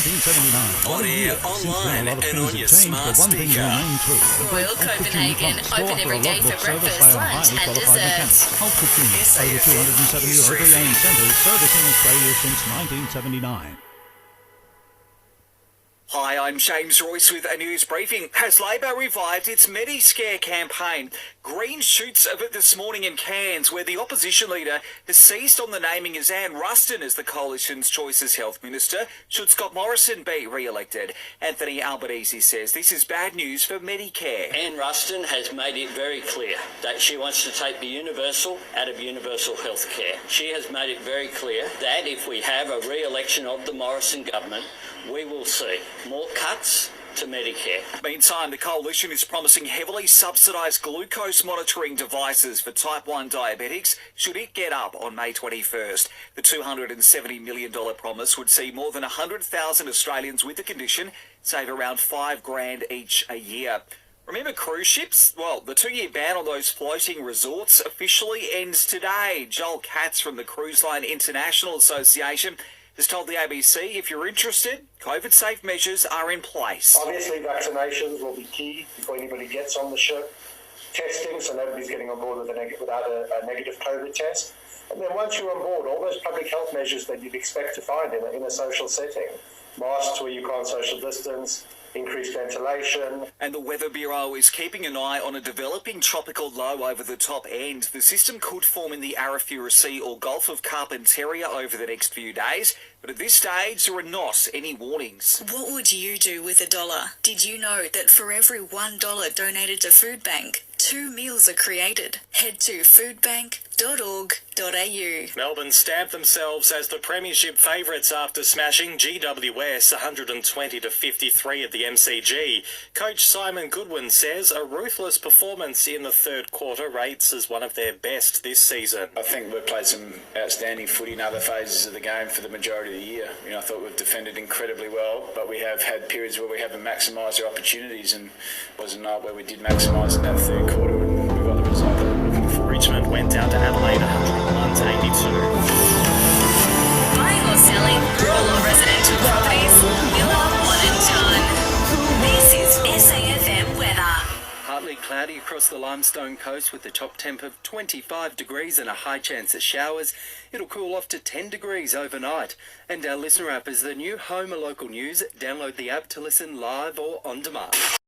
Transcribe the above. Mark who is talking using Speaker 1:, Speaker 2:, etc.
Speaker 1: 1979.
Speaker 2: On air, online, and on your smart speaker.
Speaker 3: Royal Copenhagen, open every day for breakfast, lunch and dessert.
Speaker 1: Over 270 Overland centres servicing Australia since 1979.
Speaker 4: Hi, I'm James Royce with a news briefing. Has Labor revived its Medi-Scare campaign? Green shoots of it this morning in Cairns, where the opposition leader has seized on the naming as Anne Ruston as the coalition's choice as health minister, should Scott Morrison be re-elected. Anthony Albanese says this is bad news for Medicare.
Speaker 5: Anne Ruston has made it very clear that she wants to take the universal out of universal health care. She has made it very clear that if we have a re-election of the Morrison government, we will see more cuts to Medicare.
Speaker 4: Meantime, the coalition is promising heavily subsidised glucose monitoring devices for type 1 diabetics should it get up on May 21st. The $270 million promise would see more than 100,000 Australians with the condition save around $5,000 each a year. Remember cruise ships? Well, the 2-year ban on those floating resorts officially ends today. Joel Katz from the Cruise Line International Association has told the ABC if you're interested, COVID-safe measures are in place.
Speaker 6: Obviously, vaccinations will be key before anybody gets on the ship. Testing, so nobody's getting on board without a negative COVID test. And then once you're on board, all those public health measures that you'd expect to find in a social setting. Masks where you can't social distance, increased ventilation.
Speaker 4: And the Weather Bureau is keeping an eye on a developing tropical low over the top end. The system could form in the Arafura Sea or Gulf of Carpentaria over the next few days, but at this stage there are not any warnings.
Speaker 3: What would you do with $1? Did you know that for every $1 donated to Food Bank, 2 meals are created? Head to foodbank.org.au.
Speaker 7: Melbourne stamped themselves as the premiership favourites after smashing GWS 120-53 at the MCG. Coach Simon Goodwin says a ruthless performance in the third quarter rates as one of their best this season.
Speaker 8: I think we've played some outstanding footy in other phases of the game for the majority of the year. I thought we've defended incredibly well, but we have had periods where we haven't maximised our opportunities, and it was a night where we did maximise in that third quarter and we got the result that we're looking for.
Speaker 7: Richmond went down to Adelaide 101-82.
Speaker 3: Buying or selling, rural or residential properties, Miller, one and done. This is SAFM weather.
Speaker 9: Partly cloudy across the Limestone coast with a top temp of 25 degrees and a high chance of showers. It'll cool off to 10 degrees overnight. And our listener app is the new Home or Local News. Download the app to listen live or on demand.